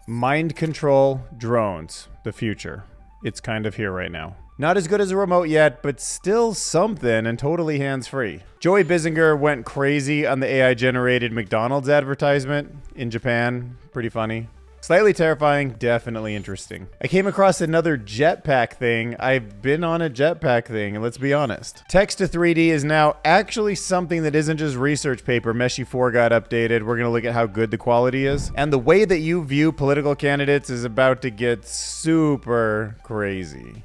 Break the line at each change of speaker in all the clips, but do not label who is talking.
Mind control drones, the future. It's kind of here right now. Not as good as a remote yet, but still something and totally hands-free. Joey Bissinger went crazy on the AI-generated McDonald's advertisement in Japan. Pretty funny. Slightly terrifying, definitely interesting. I came across another jetpack thing. I've been on a jetpack thing, and let's be honest. Text to 3D is now actually something that isn't just research paper. Meshy 4 got updated. We're gonna look at how good the quality is. And the way that you view political candidates is about to get super crazy.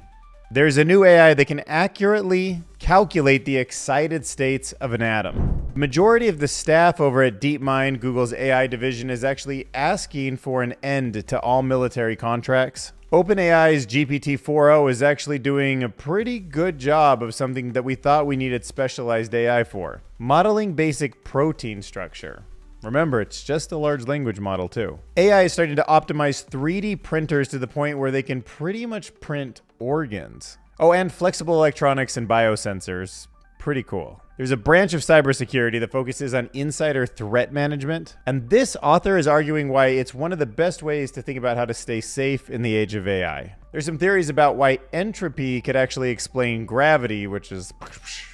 There's a new AI that can accurately calculate the excited states of an atom. The majority of the staff over at DeepMind, Google's AI division, is actually asking for an end to all military contracts. OpenAI's GPT-4o is actually doing a pretty good job of something that we thought we needed specialized AI for: modeling basic protein structure. Remember, it's just a large language model too. AI is starting to optimize 3D printers to the point where they can pretty much print organs. Oh, and flexible electronics and biosensors. Pretty cool. There's a branch of cybersecurity that focuses on insider threat management. And this author is arguing why it's one of the best ways to think about how to stay safe in the age of AI. There's some theories about why entropy could actually explain gravity, which is,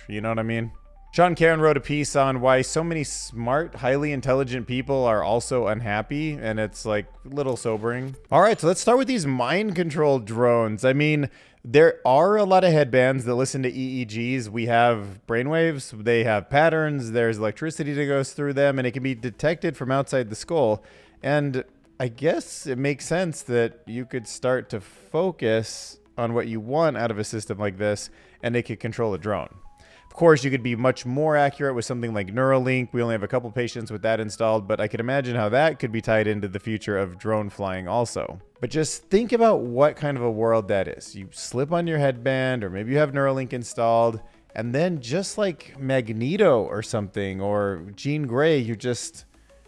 you know what I mean? Sean Caron wrote a piece on why so many smart, highly intelligent people are also unhappy, and it's like a little sobering. All right, so let's start with these mind-controlled drones. I mean, there are a lot of headbands that listen to EEGs. We have brainwaves, they have patterns, there's electricity that goes through them, and it can be detected from outside the skull. And I guess it makes sense that you could start to focus on what you want out of a system like this, and it could control a drone. Of course, you could be much more accurate with something like Neuralink. We only have a couple patients with that installed, but I could imagine how that could be tied into the future of drone flying also. But just think about what kind of a world that is. You slip on your headband, or maybe you have Neuralink installed, and then just like Magneto or something, or Jean Grey, you just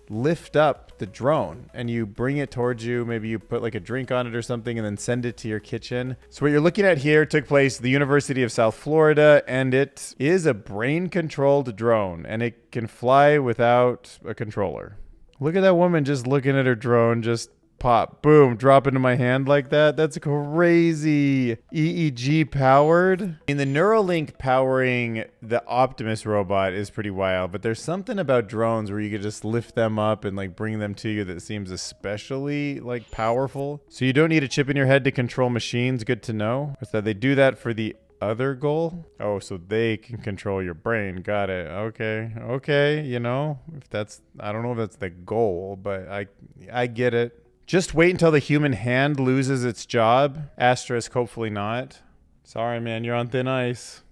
lift up the drone and you bring it towards you. Maybe you put like a drink on it or something and then send it to your kitchen. So what you're looking at here took place at the University of South Florida, and it is a brain-controlled drone, and it can fly without a controller. Look at that woman just looking at her drone, just pop, boom, drop into my hand like that. That's crazy. EEG powered. I mean, the Neuralink powering the Optimus robot is pretty wild, but there's something about drones where you could just lift them up and like bring them to you that seems especially like powerful. So you don't need a chip in your head to control machines. Good to know. So they do that for the other goal. Oh, so they can control your brain. Got it. Okay. You know, if that's, I don't know if that's the goal, but I get it. Just wait until the human hand loses its job. Asterisk, hopefully not. Sorry, man, you're on thin ice.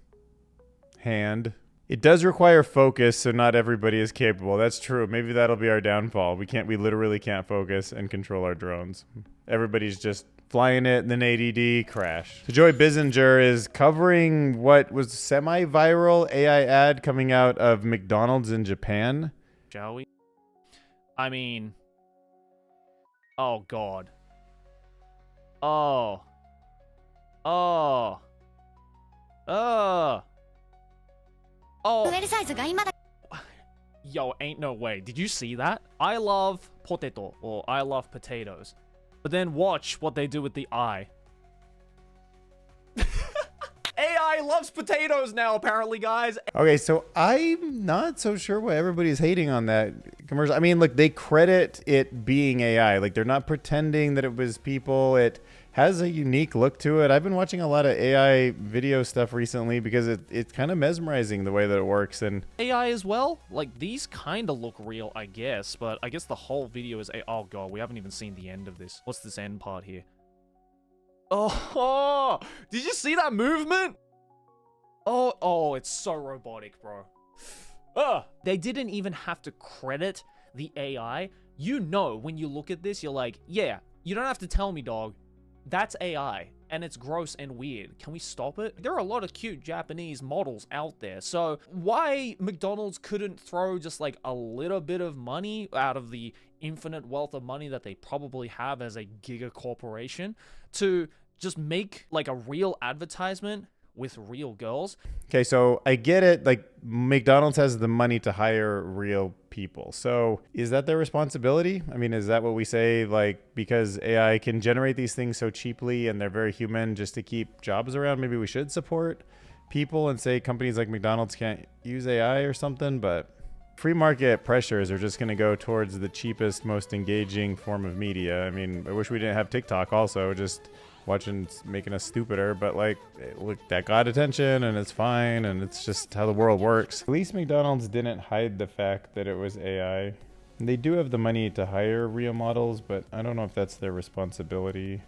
Hand. It does require focus, so not everybody is capable. That's true. Maybe that'll be our downfall. We literally can't focus and control our drones. Everybody's just flying it, and then ADD, crash. So Joey Bissinger is covering what was semi-viral AI ad coming out of McDonald's in Japan.
Shall we? I mean... Oh, God. Oh. Yo, ain't no way. Did you see that? I love potato, or I love potatoes. But then watch what they do with the eye. AI loves potatoes now, apparently, guys.
Okay, so I'm not so sure why everybody's hating on that commercial. I mean, look, they credit it being AI. Like, they're not pretending that it was people. It has a unique look to it. I've been watching a lot of AI video stuff recently because it's kind of mesmerizing the way that it works. And
AI as well? Like, these kind of look real, I guess. But I guess the whole video is... Oh, God, we haven't even seen the end of this. What's this end part here? Oh, did you see that movement? Oh, it's so robotic, bro. They didn't even have to credit the AI. You know, when you look at this, you're like, yeah, you don't have to tell me, dog. That's AI, and it's gross and weird. Can we stop it? There are a lot of cute Japanese models out there, so why McDonald's couldn't throw just like a little bit of money out of the infinite wealth of money that they probably have as a giga corporation to just make like a real advertisement with real girls.
Okay, so I get it. Like, McDonald's has the money to hire real people. So is that their responsibility? I mean, is that what we say? Like, because AI can generate these things so cheaply and they're very human just to keep jobs around, maybe we should support people and say companies like McDonald's can't use AI or something. But free market pressures are just going to go towards the cheapest, most engaging form of media. I mean, I wish we didn't have TikTok also, just watching, making us stupider, but like, look, that got attention and it's fine, and it's just how the world works. At least McDonald's didn't hide the fact that it was AI. They do have the money to hire real models, but I don't know if that's their responsibility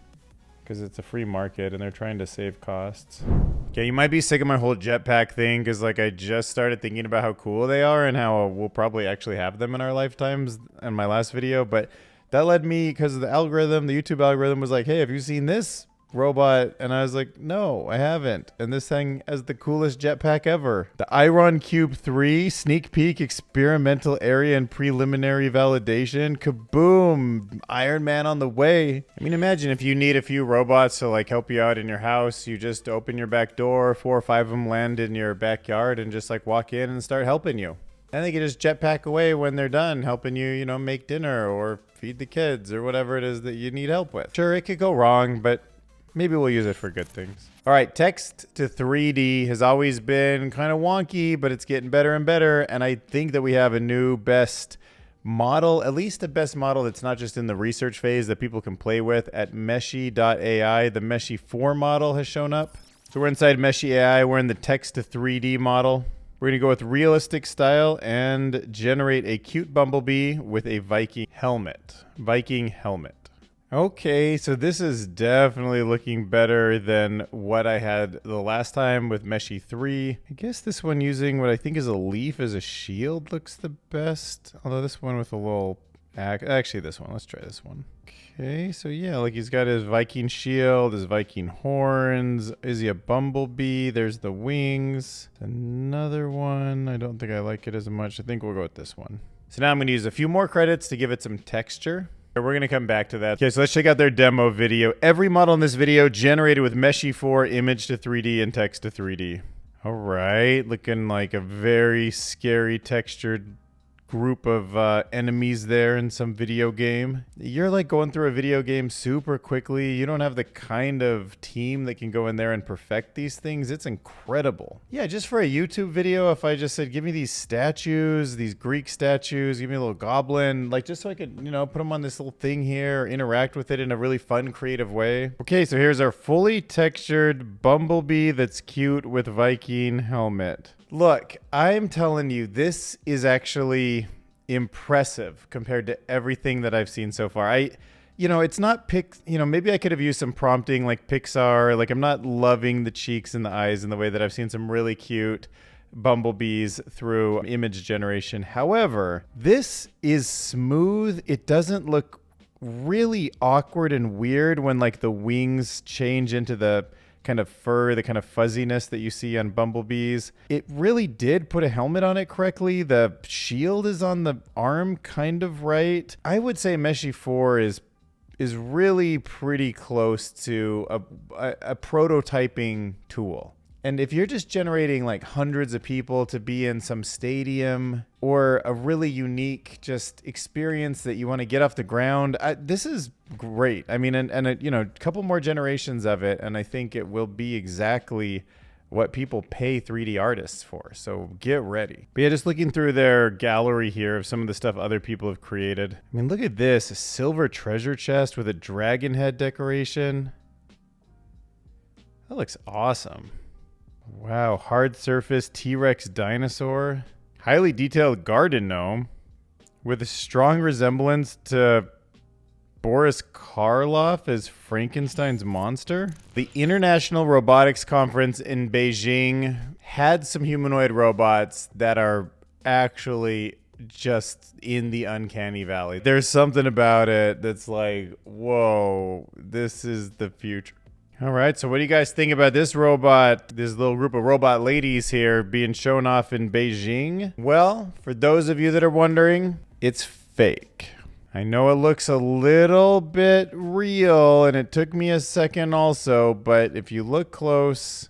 because it's a free market and they're trying to save costs. Okay, you might be sick of my whole jetpack thing because like I just started thinking about how cool they are and how we'll probably actually have them in our lifetimes in my last video, but that led me, because of the algorithm, the YouTube algorithm was like, hey, have you seen this robot? And I was like, no, I haven't. And this thing has the coolest jetpack ever. The Iron Cube 3 sneak peek experimental area and preliminary validation. Kaboom! Iron Man on the way. I mean, imagine if you need a few robots to like help you out in your house. You just open your back door, 4 or 5 of them land in your backyard and just like walk in and start helping you. And they can just jetpack away when they're done helping you, you know, make dinner or feed the kids or whatever it is that you need help with. Sure, it could go wrong, but maybe we'll use it for good things. All right, text to 3D has always been kind of wonky, but it's getting better and better. And I think that we have a new best model, at least a best model that's not just in the research phase that people can play with at Meshy.ai. The Meshy 4 model has shown up. So we're inside Meshy AI. We're in the text to 3D model. We're going to go with realistic style and generate a cute bumblebee with a Viking helmet. Viking helmet. Okay, so this is definitely looking better than what I had the last time with Meshy 3. I guess this one using what I think is a leaf as a shield looks the best. Although this one with a little... Actually, this one. Let's try this one. Okay, so yeah, like he's got his Viking shield, his Viking horns. Is he a bumblebee? There's the wings. Another one. I don't think I like it as much. I think we'll go with this one. So now I'm going to use a few more credits to give it some texture. We're going to come back to that. Okay, so let's check out their demo video. Every model in this video generated with Meshy 4, image to 3D, and text to 3D. All right, looking like a very scary textured group of enemies there in some video game. You're like going through a video game super quickly. You don't have the kind of team that can go in there and perfect these things. It's incredible. Yeah, just for a YouTube video, if I just said, give me these statues, these Greek statues, give me a little goblin, like just so I could, you know, put them on this little thing here, interact with it in a really fun, creative way. Okay, so here's our fully textured bumblebee that's cute with Viking helmet. Look, I'm telling you, this is actually impressive compared to everything that I've seen so far. It's not maybe I could have used some prompting like Pixar. Like, I'm not loving the cheeks and the eyes in the way that I've seen some really cute bumblebees through image generation. However, this is smooth. It doesn't look really awkward and weird when like the wings change into the kind of fur, the kind of fuzziness that you see on bumblebees. It really did put a helmet on it correctly. The shield is on the arm kind of right. I would say Meshy 4 is really pretty close to a prototyping tool. And if you're just generating like hundreds of people to be in some stadium or a really unique just experience that you want to get off the ground, this is great. I mean, and a couple more generations of it, and I think it will be exactly what people pay 3D artists for. So get ready. But yeah, just looking through their gallery here of some of the stuff other people have created. I mean, look at this, a silver treasure chest with a dragon head decoration. That looks awesome. Wow, hard surface T-Rex dinosaur. Highly detailed garden gnome with a strong resemblance to Boris Karloff as Frankenstein's monster. The International Robotics Conference in Beijing had some humanoid robots that are actually just in the uncanny valley. There's something about it that's like, whoa, this is the future. All right, so what do you guys think about this robot, this little group of robot ladies here being shown off in Beijing? Well, for those of you that are wondering, it's fake. I know it looks a little bit real, and it took me a second also, but if you look close,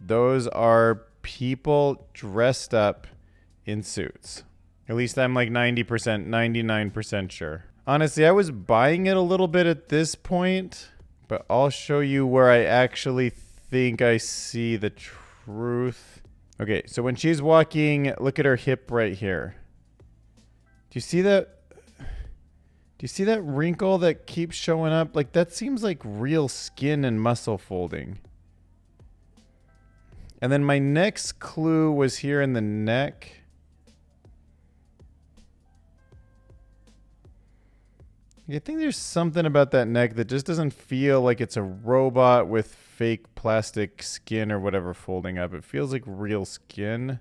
Those are people dressed up in suits. At least I'm like 90%, 99% sure. Honestly, I was buying it a little bit at this point, but I'll show you where I actually think I see the truth. Okay, so when she's walking, look at her hip right here. Do you see that? Do you see that wrinkle that keeps showing up? Like, that seems like real skin and muscle folding. And then my next clue was here in the neck. I think there's something about that neck that just doesn't feel like it's a robot with fake plastic skin or whatever folding up. It feels like real skin.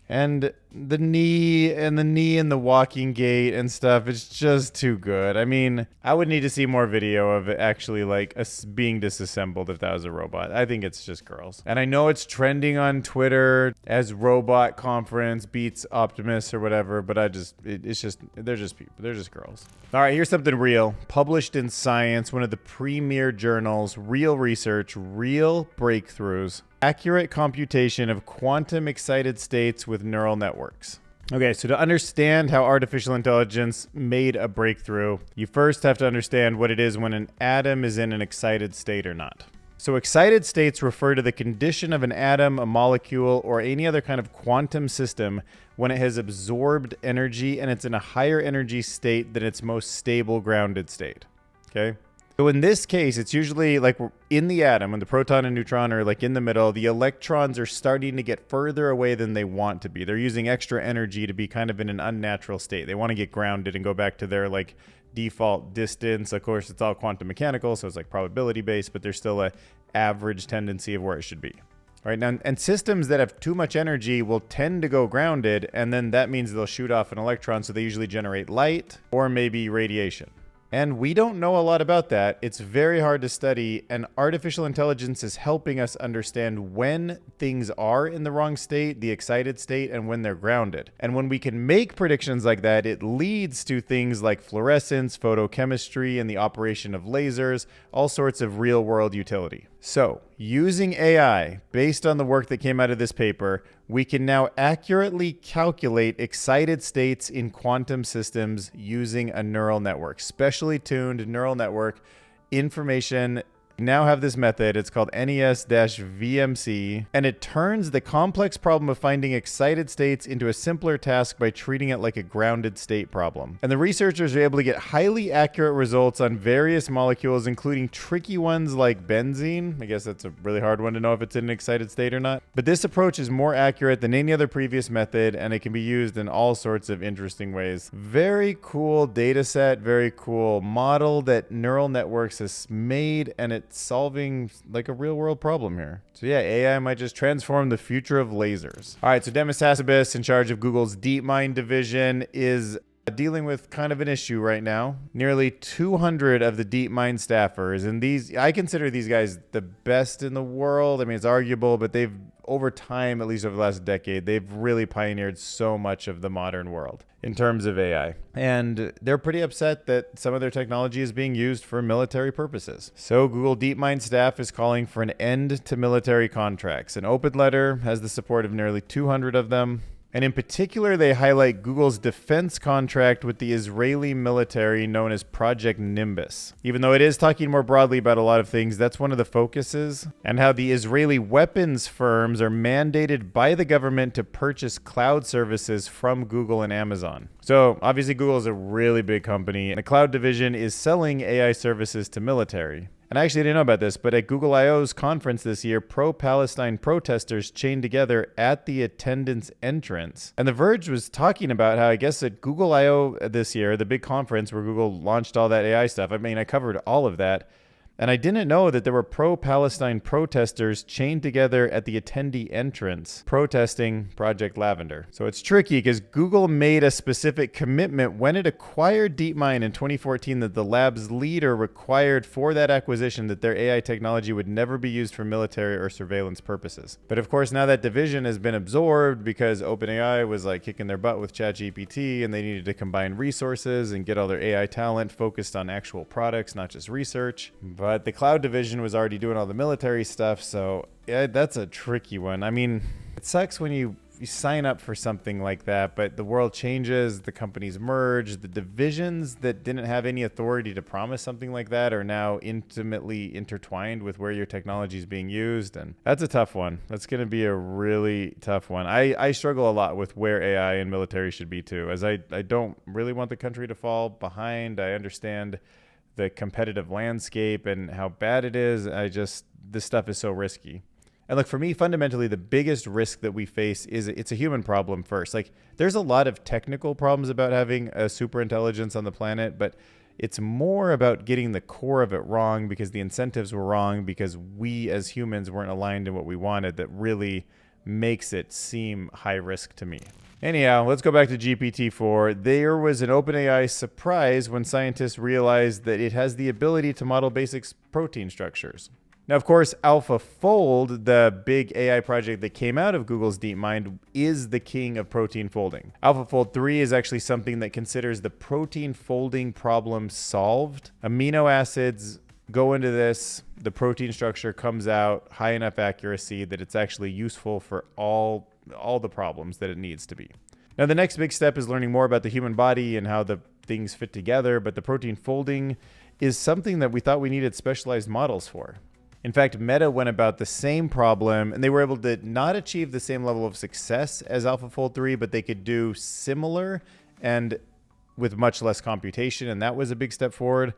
And the knee and the walking gait and stuff, it's just too good. I mean, I would need to see more video of it actually like being disassembled if that was a robot. I think it's just girls. And I know it's trending on Twitter as robot conference beats Optimus or whatever, but it's just, they're just people. They're just girls. All right, here's something real. Published in Science, one of the premier journals, real research, real breakthroughs. Accurate computation of quantum excited states with neural networks. Okay, so to understand how artificial intelligence made a breakthrough, you first have to understand what it is when an atom is in an excited state or not. So excited states refer to the condition of an atom, a molecule, or any other kind of quantum system when it has absorbed energy and it's in a higher energy state than its most stable grounded state. Okay? So in this case, it's usually like in the atom, when the proton and neutron are like in the middle, the electrons are starting to get further away than they want to be. They're using extra energy to be kind of in an unnatural state. They want to get grounded and go back to their like default distance. Of course, it's all quantum mechanical, so it's like probability based, but there's still a average tendency of where it should be. All right, now, and systems that have too much energy will tend to go grounded, and then that means they'll shoot off an electron, so they usually generate light or maybe radiation. And we don't know a lot about that. It's very hard to study, and artificial intelligence is helping us understand when things are in the wrong state, the excited state, and when they're grounded. And when we can make predictions like that, it leads to things like fluorescence, photochemistry, and the operation of lasers, all sorts of real-world utility. So, using AI, based on the work that came out of this paper, we can now accurately calculate excited states in quantum systems using a neural network, specially tuned neural network information. Now have this method. It's called NES-VMC, and it turns the complex problem of finding excited states into a simpler task by treating it like a grounded state problem. And the researchers are able to get highly accurate results on various molecules, including tricky ones like benzene. I guess that's a really hard one to know if it's in an excited state or not. But this approach is more accurate than any other previous method, and it can be used in all sorts of interesting ways. Very cool data set, very cool model that neural networks has made, and it's solving like a real world problem here. So yeah, AI might just transform the future of lasers. All right, so Demis Hassabis, in charge of Google's DeepMind division, is dealing with kind of an issue right now. Nearly 200 of the DeepMind staffers, and I consider these guys the best in the world. I mean, it's arguable, but they've, over time, at least over the last decade, they've really pioneered so much of the modern world in terms of AI. And they're pretty upset that some of their technology is being used for military purposes. So Google DeepMind staff is calling for an end to military contracts. An open letter has the support of nearly 200 of them. And in particular, they highlight Google's defense contract with the Israeli military known as Project Nimbus. Even though it is talking more broadly about a lot of things, that's one of the focuses, and how the Israeli weapons firms are mandated by the government to purchase cloud services from Google and Amazon. So obviously Google is a really big company, and the cloud division is selling AI services to military. And I actually didn't know about this, but at Google I/O's conference this year, pro-Palestine protesters chained together at the attendance entrance. And The Verge was talking about how, I guess at Google I/O this year, the big conference where Google launched all that AI stuff, I mean, I covered all of that. And I didn't know that there were pro-Palestine protesters chained together at the attendee entrance protesting Project Lavender. So it's tricky because Google made a specific commitment when it acquired DeepMind in 2014 that the lab's leader required for that acquisition that their AI technology would never be used for military or surveillance purposes. But of course, now that division has been absorbed because OpenAI was like kicking their butt with ChatGPT and they needed to combine resources and get all their AI talent focused on actual products, not just research. But the cloud division was already doing all the military stuff, so yeah, that's a tricky one. I mean, it sucks when you sign up for something like that, but the world changes, the companies merge, the divisions that didn't have any authority to promise something like that are now intimately intertwined with where your technology is being used, and that's a tough one. That's going to be a really tough one. I struggle a lot with where AI and military should be too, as I don't really want the country to fall behind. I understand the competitive landscape and how bad it is. This stuff is so risky. And look, for me, fundamentally, the biggest risk that we face is it's a human problem first. Like, there's a lot of technical problems about having a super intelligence on the planet, but it's more about getting the core of it wrong because the incentives were wrong, because we as humans weren't aligned in what we wanted, that really makes it seem high risk to me. Anyhow, let's go back to GPT-4. There was an OpenAI surprise when scientists realized that it has the ability to model basic protein structures. Now, of course, AlphaFold, the big AI project that came out of Google's DeepMind, is the king of protein folding. AlphaFold 3 is actually something that considers the protein folding problem solved. Amino acids go into this, the protein structure comes out high enough accuracy that it's actually useful for all the problems that it needs to be. Now, the next big step is learning more about the human body and how the things fit together, but the protein folding is something that we thought we needed specialized models for. In fact, Meta went about the same problem, and they were able to not achieve the same level of success as AlphaFold 3, but they could do similar and with much less computation, and that was a big step forward.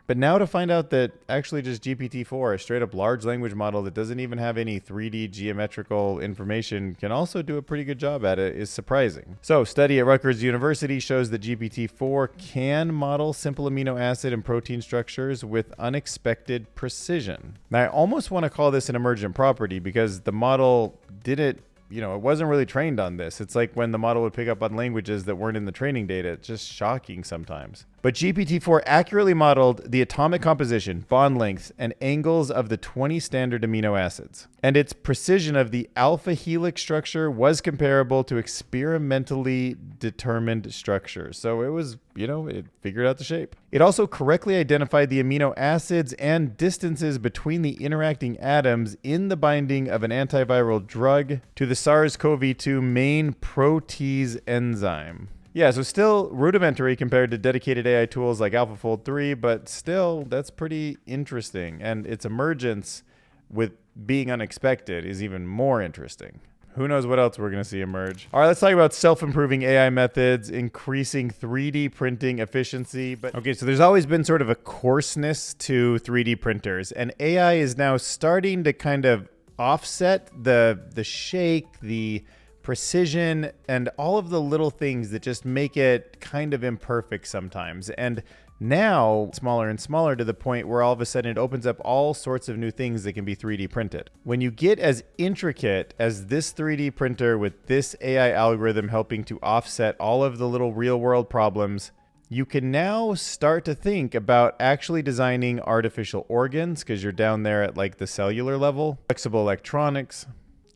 But now to find out that actually just GPT-4, a straight up large language model that doesn't even have any 3D geometrical information, can also do a pretty good job at it is surprising. So, study at Rutgers University shows that GPT-4 can model simple amino acid and protein structures with unexpected precision. Now, I almost want to call this an emergent property because the model didn't, it wasn't really trained on this. It's like when the model would pick up on languages that weren't in the training data. It's just shocking sometimes. But GPT-4 accurately modeled the atomic composition, bond lengths, and angles of the 20 standard amino acids. And its precision of the alpha helix structure was comparable to experimentally determined structures. So it was, it figured out the shape. It also correctly identified the amino acids and distances between the interacting atoms in the binding of an antiviral drug to the SARS-CoV-2 main protease enzyme. Yeah, so still rudimentary compared to dedicated AI tools like AlphaFold 3, but still, that's pretty interesting. And its emergence with being unexpected is even more interesting. Who knows what else we're going to see emerge. All right, let's talk about self-improving AI methods, increasing 3D printing efficiency. Okay, so there's always been sort of a coarseness to 3D printers, and AI is now starting to kind of offset the shake, the precision, and all of the little things that just make it kind of imperfect sometimes. And now smaller and smaller to the point where all of a sudden it opens up all sorts of new things that can be 3D printed. When you get as intricate as this 3D printer with this AI algorithm helping to offset all of the little real world problems, you can now start to think about actually designing artificial organs, because you're down there at like the cellular level, flexible electronics.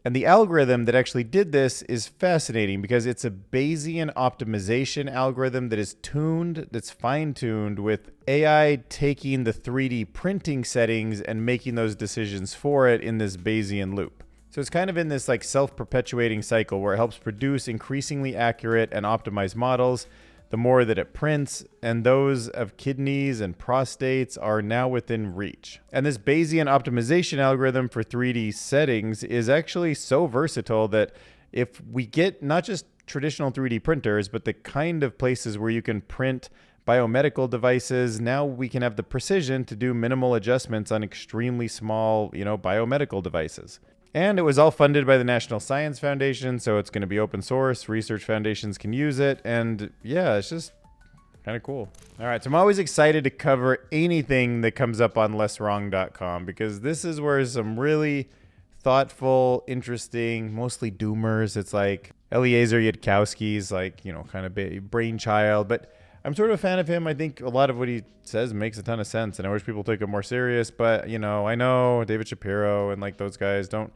And the algorithm that actually did this is fascinating because it's a Bayesian optimization algorithm that is that's fine-tuned with AI taking the 3D printing settings and making those decisions for it in this Bayesian loop. So it's kind of in this like self-perpetuating cycle where it helps produce increasingly accurate and optimized models the more that it prints, and those of kidneys and prostates are now within reach. And this Bayesian optimization algorithm for 3D settings is actually so versatile that if we get not just traditional 3D printers, but the kind of places where you can print biomedical devices, now we can have the precision to do minimal adjustments on extremely small, biomedical devices. And it was all funded by the National Science Foundation, so it's going to be open source. Research foundations can use it. And yeah, it's just Kind of cool. All right, so I'm always excited to cover anything that comes up on lesswrong.com because this is where some really thoughtful, interesting, mostly doomers. It's like Eliezer Yudkowsky's like, kind of brainchild, but I'm sort of a fan of him. I think a lot of what he says makes a ton of sense, and I wish people take it more serious. But I know David Shapiro and like those guys don't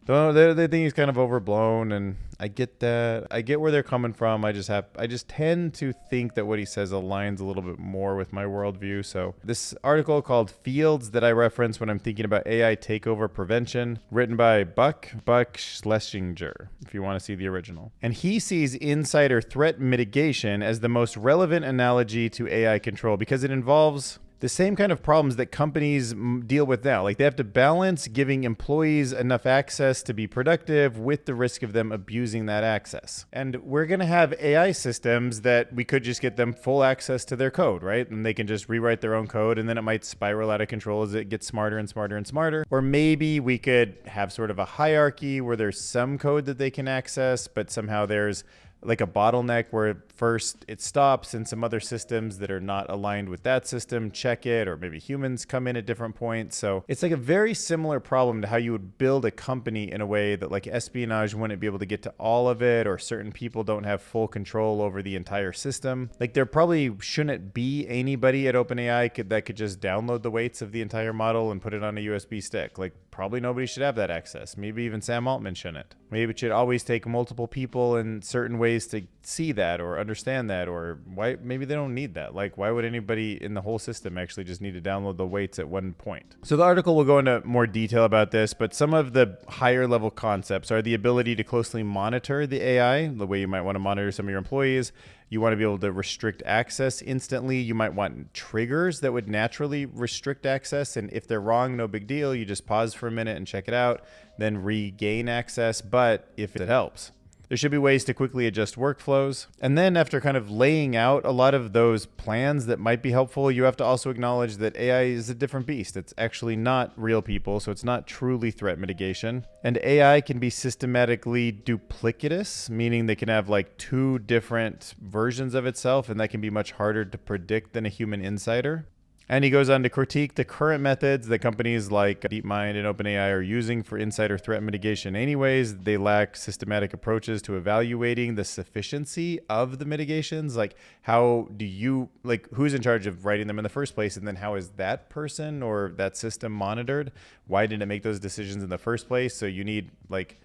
they think he's kind of overblown, and I get that. I get where they're coming from. I just tend to think that what he says aligns a little bit more with my worldview. So this article called Fields that I reference when I'm thinking about AI takeover prevention, written by Buck Schlesinger, if you want to see the original. And he sees insider threat mitigation as the most relevant analogy to AI control because it involves the same kind of problems that companies deal with now. Like they have to balance giving employees enough access to be productive with the risk of them abusing that access. And we're going to have AI systems that we could just get them full access to their code, right? And they can just rewrite their own code, and then it might spiral out of control as it gets smarter and smarter and smarter. Or maybe we could have sort of a hierarchy where there's some code that they can access, but somehow there's like a bottleneck where first it stops and some other systems that are not aligned with that system check it, or maybe humans come in at different points. So it's like a very similar problem to how you would build a company in a way that like espionage wouldn't be able to get to all of it, or certain people don't have full control over the entire system. Like there probably shouldn't be anybody at OpenAI that could just download the weights of the entire model and put it on a USB stick. Like probably nobody should have that access. Maybe even Sam Altman shouldn't. Maybe it should always take multiple people in certain ways to see that or understand that, or why maybe they don't need that. Like why would anybody in the whole system actually just need to download the weights at one point? So the article will go into more detail about this, but some of the higher level concepts are the ability to closely monitor the AI, the way you might want to monitor some of your employees. You want to be able to restrict access instantly. You might want triggers that would naturally restrict access. And if they're wrong, no big deal. You just pause for a minute and check it out, then regain access. But if it helps, there should be ways to quickly adjust workflows. And then after kind of laying out a lot of those plans that might be helpful, you have to also acknowledge that AI is a different beast. It's actually not real people, so it's not truly threat mitigation. And AI can be systematically duplicitous, meaning they can have like two different versions of itself, and that can be much harder to predict than a human insider. And he goes on to critique the current methods that companies like DeepMind and OpenAI are using for insider threat mitigation anyways. They lack systematic approaches to evaluating the sufficiency of the mitigations. Like who's in charge of writing them in the first place? And then how is that person or that system monitored? Why didn't it make those decisions in the first place? So you need like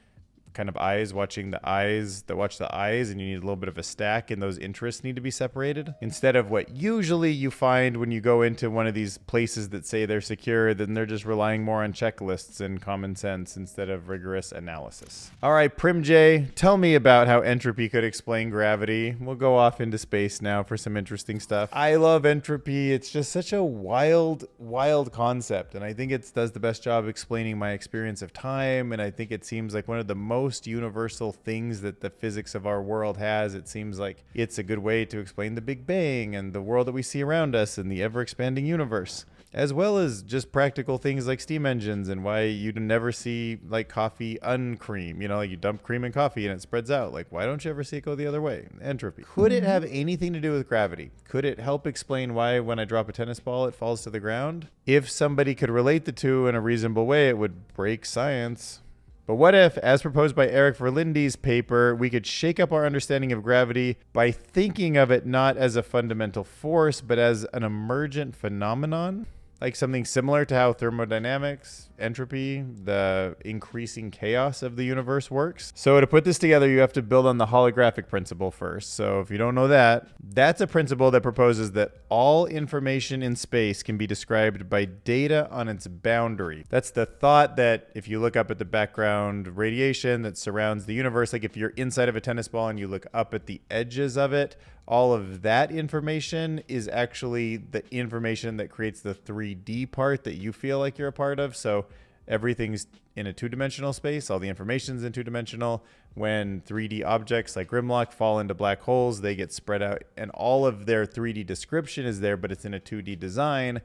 kind of eyes watching the eyes that watch the eyes, and you need a little bit of a stack, and those interests need to be separated. Instead of what usually you find when you go into one of these places that say they're secure, then they're just relying more on checklists and common sense instead of rigorous analysis. All right, Prim J, tell me about how entropy could explain gravity. We'll go off into space now for some interesting stuff. I love entropy. It's just such a wild concept, and I think it does the best job explaining my experience of time, and I think it seems like one of the most universal things that the physics of our world has. It seems like it's a good way to explain the Big Bang and the world that we see around us and the ever-expanding universe, as well as just practical things like steam engines and why you'd never see like coffee uncream. Like you dump cream in coffee and it spreads out. Like why don't you ever see it go the other way? Entropy. Could it have anything to do with gravity? Could it help explain why when I drop a tennis ball it falls to the ground? If somebody could relate the two in a reasonable way, it would break science. But what if, as proposed by Eric Verlindy's paper, we could shake up our understanding of gravity by thinking of it not as a fundamental force, but as an emergent phenomenon? Like something similar to how thermodynamics, entropy, the increasing chaos of the universe works. So to put this together, you have to build on the holographic principle first. So if you don't know that, that's a principle that proposes that all information in space can be described by data on its boundary. That's the thought that if you look up at the background radiation that surrounds the universe, like if you're inside of a tennis ball and you look up at the edges of it, all of that information is actually the information that creates the 3D part that you feel like you're a part of. So everything's in a two-dimensional space. All the information's in two-dimensional. When 3D objects like Grimlock fall into black holes, they get spread out, and all of their 3D description is there, but it's in a 2D design.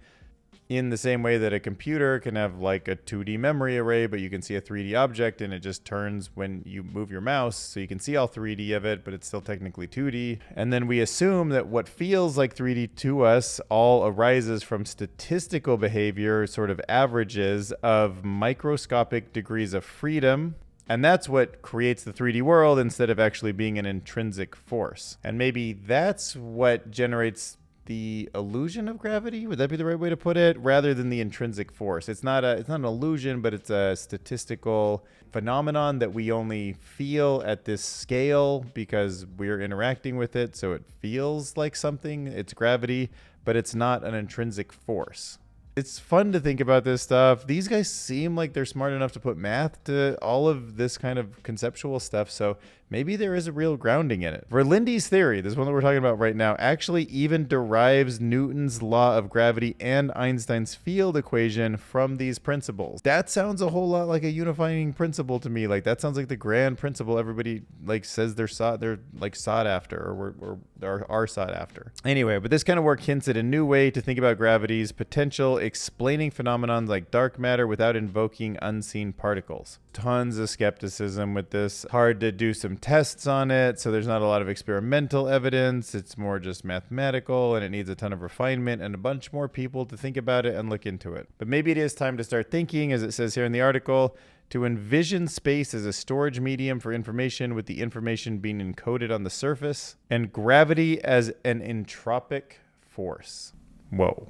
In the same way that a computer can have like a 2D memory array, but you can see a 3D object and it just turns when you move your mouse. So you can see all 3D of it, but it's still technically 2D. And then we assume that what feels like 3D to us all arises from statistical behavior, sort of averages of microscopic degrees of freedom. And that's what creates the 3D world instead of actually being an intrinsic force. And maybe that's what generates the illusion of gravity. Would that be the right way to put it? Rather than the intrinsic force. It's not an illusion, but it's a statistical phenomenon that we only feel at this scale because we're interacting with it. So it feels like something. It's gravity, but it's not an intrinsic force. It's fun to think about this stuff. These guys seem like they're smart enough to put math to all of this kind of conceptual stuff. So maybe there is a real grounding in it. Verlindy's theory, this one that we're talking about right now, actually even derives Newton's law of gravity and Einstein's field equation from these principles. That sounds a whole lot like a unifying principle to me. Like that sounds like the grand principle everybody like says they're like sought after or are sought after. Anyway, but this kind of work hints at a new way to think about gravity's potential, explaining phenomenons like dark matter without invoking unseen particles. Tons of skepticism with this. Hard to do some tests on it, so there's not a lot of experimental evidence. It's more just mathematical, and it needs a ton of refinement and a bunch more people to think about it and look into it. But maybe it is time to start thinking, as it says here in the article, to envision space as a storage medium for information, with the information being encoded on the surface, and gravity as an entropic force. Whoa.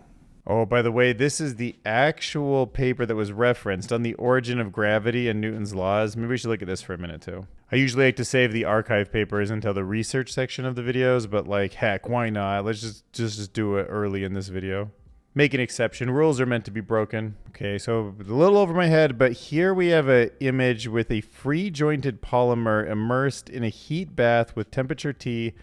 Oh, by the way, this is the actual paper that was referenced on the origin of gravity and Newton's laws. Maybe we should look at this for a minute too. I usually like to save the archive papers until the research section of the videos, but like, heck, why not? Let's just do it early in this video. Make an exception. Rules are meant to be broken. Okay, so a little over my head, but here we have an image with a free jointed polymer immersed in a heat bath with temperature T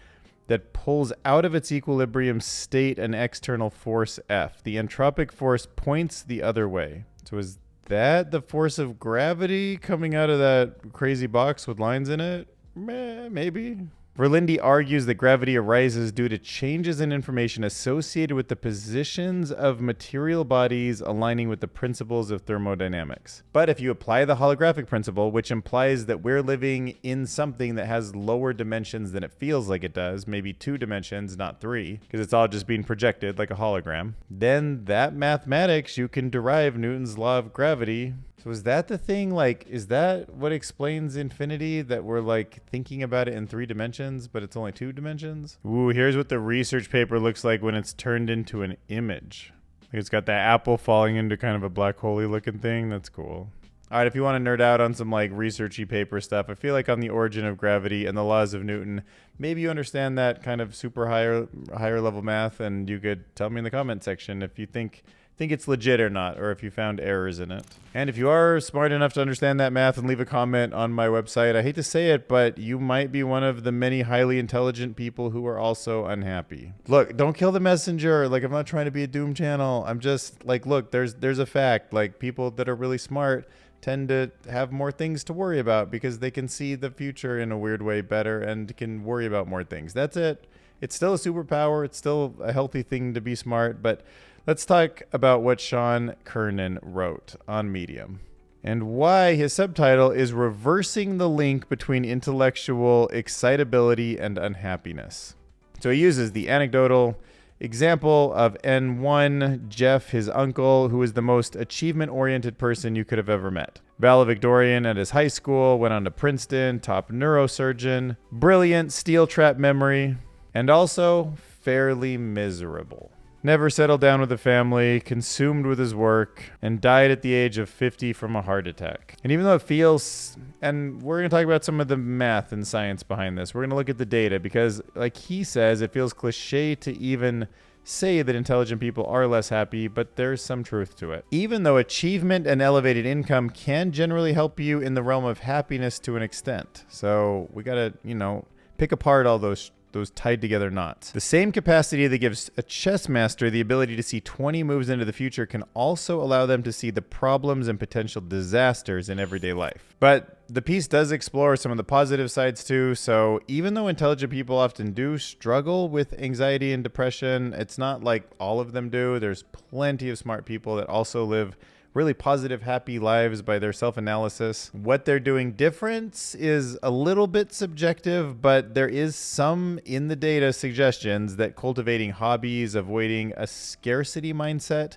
that pulls out of its equilibrium state an external force F. The entropic force points the other way. So is that the force of gravity coming out of that crazy box with lines in it? Maybe. Verlindy argues that gravity arises due to changes in information associated with the positions of material bodies aligning with the principles of thermodynamics. But if you apply the holographic principle, which implies that we're living in something that has lower dimensions than it feels like it does, maybe 2 dimensions, not 3, because it's all just being projected like a hologram, then that mathematics, you can derive Newton's law of gravity. So is that the thing? Like, is that what explains infinity? That we're like thinking about it in 3 dimensions, but it's only 2 dimensions? Ooh, here's what the research paper looks like when it's turned into an image. Like it's got that apple falling into kind of a black hole-y looking thing. That's cool. All right, if you want to nerd out on some like researchy paper stuff, I feel like on the origin of gravity and the laws of Newton, maybe you understand that kind of super higher level math, and you could tell me in the comment section if you think it's legit or not, or if you found errors in it. And if you are smart enough to understand that math and leave a comment on my website, I hate to say it, but you might be one of the many highly intelligent people who are also unhappy. Look, don't kill the messenger. Like, I'm not trying to be a doom channel. I'm just like, look, there's a fact. Like, people that are really smart tend to have more things to worry about because they can see the future in a weird way better and can worry about more things. That's it. It's still a superpower. It's still a healthy thing to be smart, but let's talk about what Sean Kernan wrote on Medium and why his subtitle is Reversing the Link Between Intellectual Excitability and Unhappiness. So he uses the anecdotal example of N1, Jeff, his uncle, who is the most achievement-oriented person you could have ever met. Valedictorian at his high school, went on to Princeton, top neurosurgeon, brilliant steel trap memory, and also fairly miserable. Never settled down with a family, consumed with his work, and died at the age of 50 from a heart attack. And even though it feels, and we're going to talk about some of the math and science behind this, we're going to look at the data because, like he says, it feels cliche to even say that intelligent people are less happy, but there's some truth to it. Even though achievement and elevated income can generally help you in the realm of happiness to an extent. So we got to, pick apart all those those tied together knots. The same capacity that gives a chess master the ability to see 20 moves into the future can also allow them to see the problems and potential disasters in everyday life. But the piece does explore some of the positive sides too, so even though intelligent people often do struggle with anxiety and depression, it's not like all of them do. There's plenty of smart people that also live really positive, happy lives by their self-analysis. What they're doing different is a little bit subjective, but there is some in the data suggestions that cultivating hobbies, avoiding a scarcity mindset,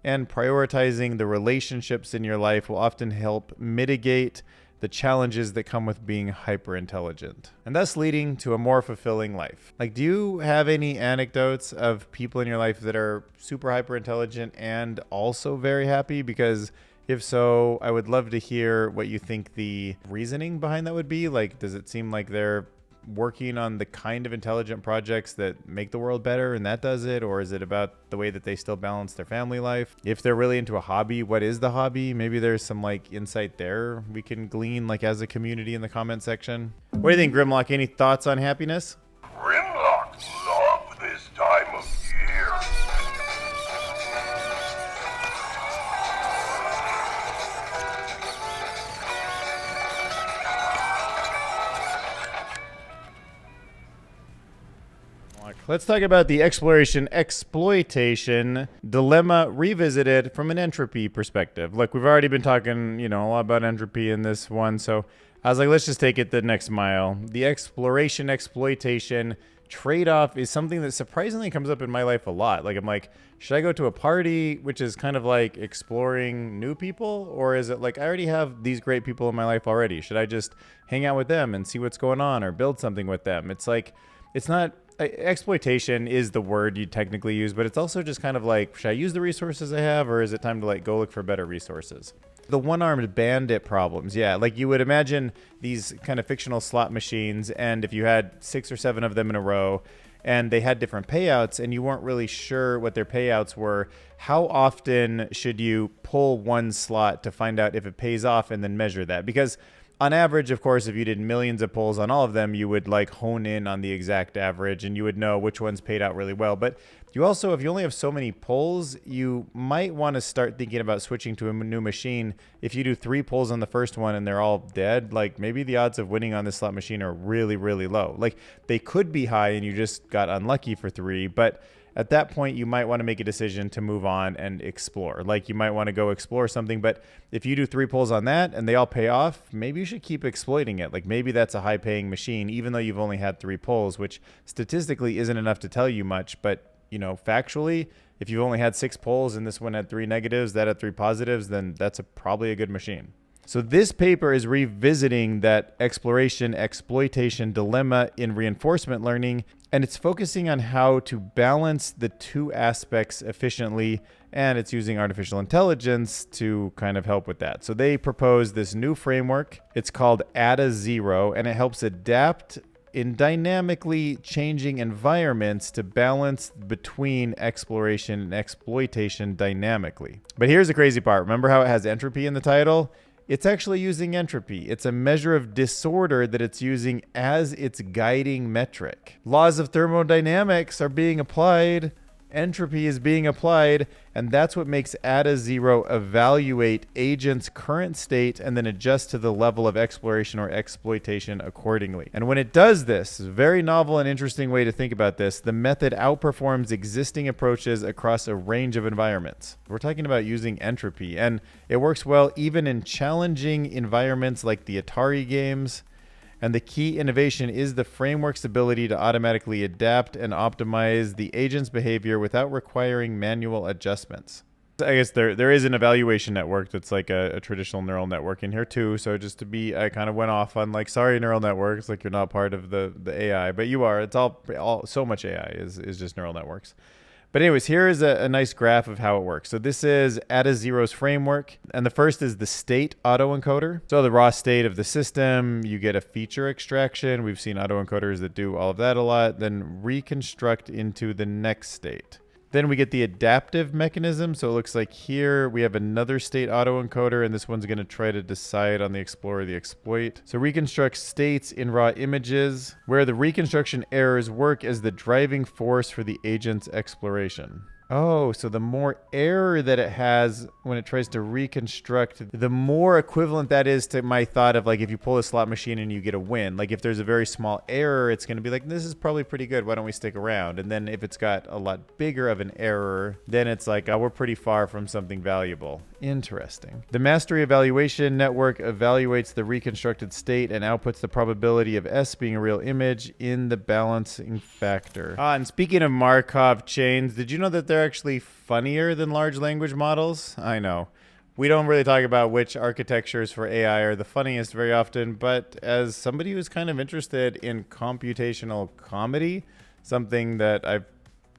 and prioritizing the relationships in your life will often help mitigate the challenges that come with being hyper intelligent, and thus leading to a more fulfilling life. Like, do you have any anecdotes of people in your life that are super hyper intelligent and also very happy? Because if so, I would love to hear what you think the reasoning behind that would be. Like, does it seem like they're working on the kind of intelligent projects that make the world better and that does it? Or is it about the way that they still balance their family life? If they're really into a hobby, what is the hobby? Maybe there's some like insight there we can glean like as a community in the comment section. What do you think, Grimlock? Any thoughts on happiness?
Grimlock love this time of year.
Let's talk about the exploration-exploitation dilemma revisited from an entropy perspective. Look, we've already been talking, a lot about entropy in this one, so I was like, let's just take it the next mile. The exploration-exploitation trade-off is something that surprisingly comes up in my life a lot. Like, I'm like, should I go to a party, which is kind of like exploring new people? Or is it like, I already have these great people in my life already. Should I just hang out with them and see what's going on or build something with them? It's like, it's not... Exploitation is the word you technically use, but it's also just kind of like, should I use the resources I have, or is it time to like go look for better resources? The one-armed bandit problems, yeah, like you would imagine these kind of fictional slot machines, and if you had 6 or 7 of them in a row, and they had different payouts, and you weren't really sure what their payouts were, how often should you pull one slot to find out if it pays off and then measure that? Because on average, of course, if you did millions of pulls on all of them, you would like hone in on the exact average and you would know which ones paid out really well. But you also, if you only have so many pulls, you might want to start thinking about switching to a new machine. If you do 3 pulls on the first one and they're all dead, like maybe the odds of winning on this slot machine are really, really low. Like they could be high and you just got unlucky for 3, but at that point, you might want to make a decision to move on and explore. Like you might want to go explore something, but if you do 3 pulls on that and they all pay off, maybe you should keep exploiting it. Like maybe that's a high paying machine, even though you've only had 3 pulls, which statistically isn't enough to tell you much. But, factually, if you've only had 6 pulls and this one had 3 negatives, that had 3 positives, then that's probably a good machine. So this paper is revisiting that exploration-exploitation dilemma in reinforcement learning, and it's focusing on how to balance the 2 aspects efficiently, and it's using artificial intelligence to kind of help with that. So they propose this new framework. It's called ADA0, and it helps adapt in dynamically changing environments to balance between exploration and exploitation dynamically. But here's the crazy part. Remember how it has entropy in the title? It's actually using entropy. It's a measure of disorder that it's using as its guiding metric. Laws of thermodynamics are being applied. Entropy is being applied, and that's what makes ADA0 evaluate agents' current state and then adjust to the level of exploration or exploitation accordingly. And when it does this, a very novel and interesting way to think about this, the method outperforms existing approaches across a range of environments. We're talking about using entropy, and it works well even in challenging environments like the Atari games. And the key innovation is the framework's ability to automatically adapt and optimize the agent's behavior without requiring manual adjustments. I guess there is an evaluation network that's like a traditional neural network in here too. So just to be, I kind of went off on like, sorry, neural networks, like you're not part of the AI, but you are. It's all so much AI is just neural networks. But anyways, here is a nice graph of how it works. So this is ADA0's framework, and the first is the state autoencoder. So the raw state of the system, you get a feature extraction. We've seen autoencoders that do all of that a lot, then reconstruct into the next state. Then we get the adaptive mechanism. So it looks like here we have another state autoencoder, and this one's going to try to decide on the explore or the exploit. So reconstruct states in raw images, where the reconstruction errors work as the driving force for the agent's exploration. Oh, so the more error that it has when it tries to reconstruct, the more equivalent that is to my thought of like if you pull a slot machine and you get a win. Like if there's a very small error, it's going to be like, this is probably pretty good. Why don't we stick around? And then if it's got a lot bigger of an error, then it's like, oh, we're pretty far from something valuable. Interesting. The mastery evaluation network evaluates the reconstructed state and outputs the probability of S being a real image in the balancing factor. And speaking of Markov chains, did you know that they're actually funnier than large language models? I know. We don't really talk about which architectures for AI are the funniest very often, but as somebody who's kind of interested in computational comedy, something that I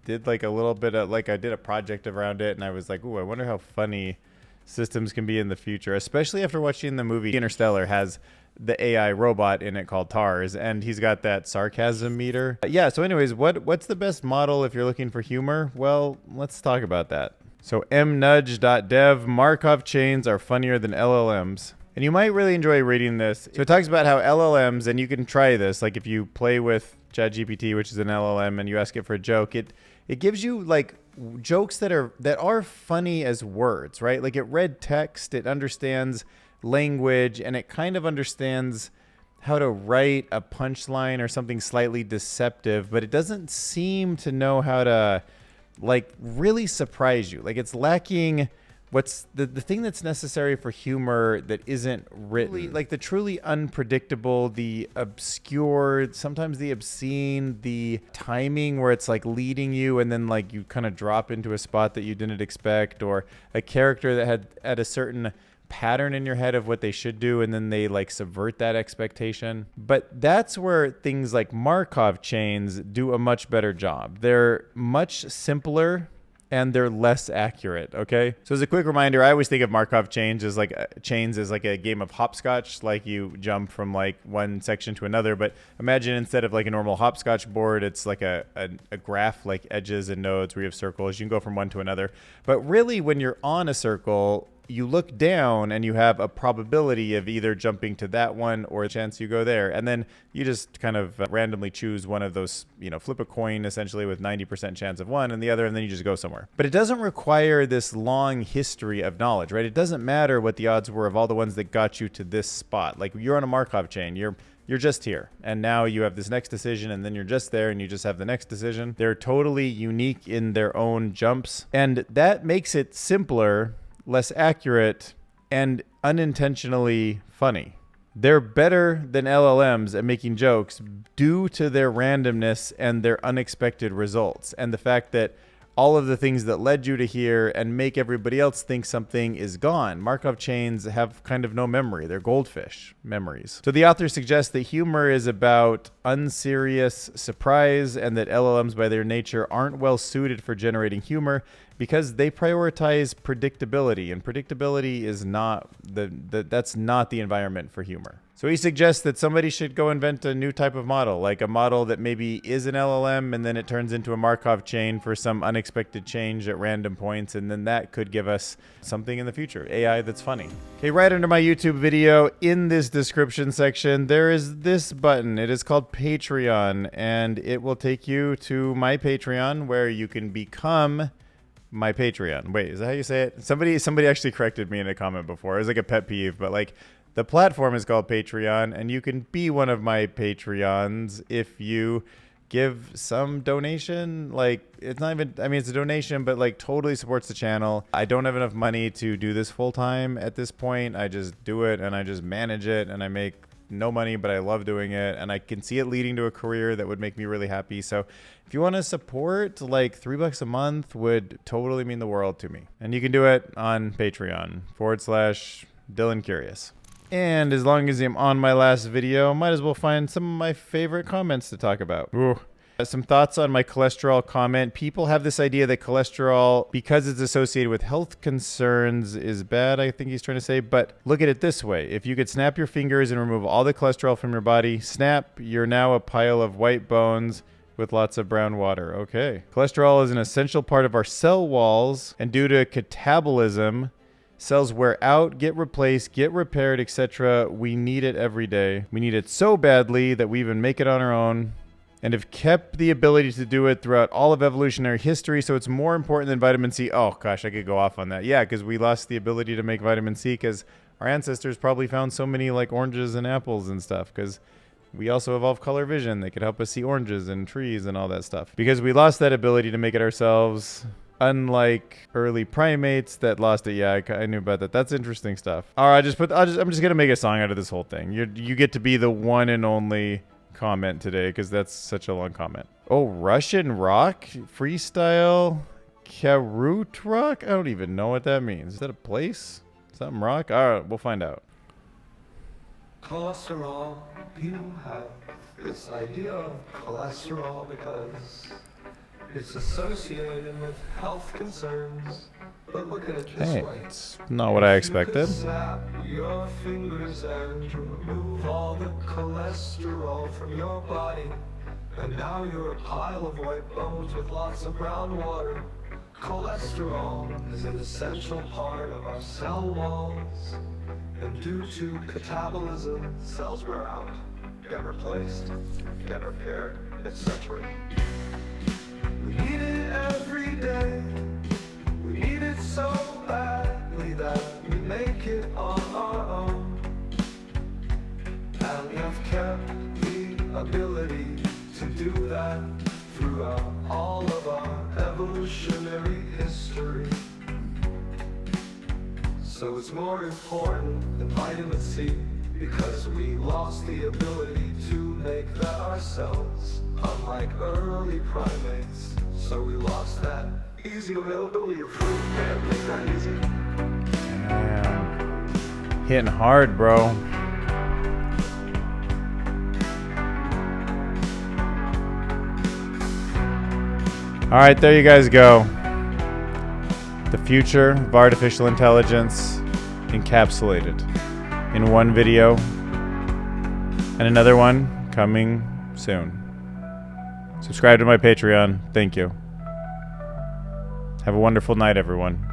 did like a little bit of, like I did a project around it, and I was like, ooh, I wonder how funny systems can be in the future, especially after watching the movie Interstellar. Has the AI robot in it called TARS, and he's got that sarcasm meter. Yeah, so anyways, what's the best model if you're looking for humor? Well, let's talk about that. So mnudge.dev, Markov chains are funnier than LLMs. And you might really enjoy reading this. So it talks about how LLMs, and you can try this, like if you play with ChatGPT, which is an LLM, and you ask it for a joke, it gives you like jokes that are funny as words, right? Like it read text, it understands language, and it kind of understands how to write a punchline or something slightly deceptive, but it doesn't seem to know how to like really surprise you. Like it's lacking what's the thing that's necessary for humor that isn't written. Like the truly unpredictable, the obscure, sometimes the obscene, the timing where it's like leading you and then like you kind of drop into a spot that you didn't expect, or a character that had a certain pattern in your head of what they should do and then they like subvert that expectation. But that's where things like Markov chains do a much better job. They're much simpler and they're less accurate, okay? So as a quick reminder, I always think of Markov chains as like a game of hopscotch, like you jump from like one section to another. But imagine instead of like a normal hopscotch board, it's like a graph, like edges and nodes where you have circles. You can go from one to another. But really when you're on a circle, you look down and you have a probability of either jumping to that one or a chance you go there. And then you just kind of randomly choose one of those, flip a coin essentially with 90% chance of one and the other, and then you just go somewhere. But it doesn't require this long history of knowledge, right? It doesn't matter what the odds were of all the ones that got you to this spot. Like you're on a Markov chain, you're just here. And now you have this next decision, and then you're just there and you just have the next decision. They're totally unique in their own jumps. And that makes it simpler, less accurate, and unintentionally funny. They're better than LLMs at making jokes due to their randomness and their unexpected results, and the fact that all of the things that led you to here and make everybody else think something is gone. Markov chains have kind of no memory. They're goldfish memories. So the author suggests that humor is about unserious surprise, and that LLMs by their nature aren't well suited for generating humor because they prioritize predictability, and predictability is not that's not the environment for humor. So he suggests that somebody should go invent a new type of model, like a model that maybe is an LLM and then it turns into a Markov chain for some unexpected change at random points, and then that could give us something in the future, AI that's funny. Okay, right under my YouTube video in this description section, there is this button. It is called Patreon, and it will take you to my Patreon where you can become my Patreon. Wait, is that how you say it? Somebody actually corrected me in a comment before. It was like a pet peeve, but like the platform is called Patreon, and you can be one of my Patreons if you give some donation. Like it's not even, I mean, it's a donation, but like totally supports the channel. I don't have enough money to do this full time at this point. I just do it and I just manage it, and I make no money, but I love doing it, and I can see it leading to a career that would make me really happy. So if you want to support, like $3 a month would totally mean the world to me. And you can do it on Patreon /Dylan Curious. And as long as I'm on my last video, might as well find some of my favorite comments to talk about. Ooh. Some thoughts on my cholesterol comment. People have this idea that cholesterol, because it's associated with health concerns, is bad, I think he's trying to say. But look at it this way. If you could snap your fingers and remove all the cholesterol from your body, snap, you're now a pile of white bones. with lots of brown water. Okay. Cholesterol is an essential part of our cell walls, and due to catabolism, cells wear out, get replaced, get repaired, etc. We need it every day. We need it so badly that we even make it on our own, and have kept the ability to do it throughout all of evolutionary history, so it's more important than vitamin C. Oh gosh, I could go off on that. Yeah, because we lost the ability to make vitamin C because our ancestors probably found so many like oranges and apples and stuff, because we also evolved color vision. They could help us see oranges and trees and all that stuff. Because we lost that ability to make it ourselves, unlike early primates that lost it. Yeah, I knew about that. That's interesting stuff. All right, I'm just gonna make a song out of this whole thing. You get to be the one and only comment today because that's such a long comment. Oh, Russian rock freestyle, Karut rock. I don't even know what that means. Is that a place? Something rock? All right, we'll find out.
Cholesterol, people have this idea of cholesterol because it's associated with health concerns. But look at it this
Hey,
way.
it's not what I expected.
You could snap your fingers and remove all the cholesterol from your body, and now you're a pile of white bones with lots of brown water. Cholesterol is an essential part of our cell walls, and due to catabolism, cells wear out, get replaced, get repaired, etc. We need it every day. We need it so badly that we make it on our own, and we have kept the ability to do that throughout all of our evolutionary history. So it's more important than vitamin C because we lost the ability to make that ourselves, unlike early primates. So we lost that easy availability of fruit. Man, make that easy.
Damn. Hitting hard, bro. All right, there you guys go. The future of artificial intelligence encapsulated in one video, and another one coming soon. Subscribe to my Patreon. Thank you. Have a wonderful night, everyone.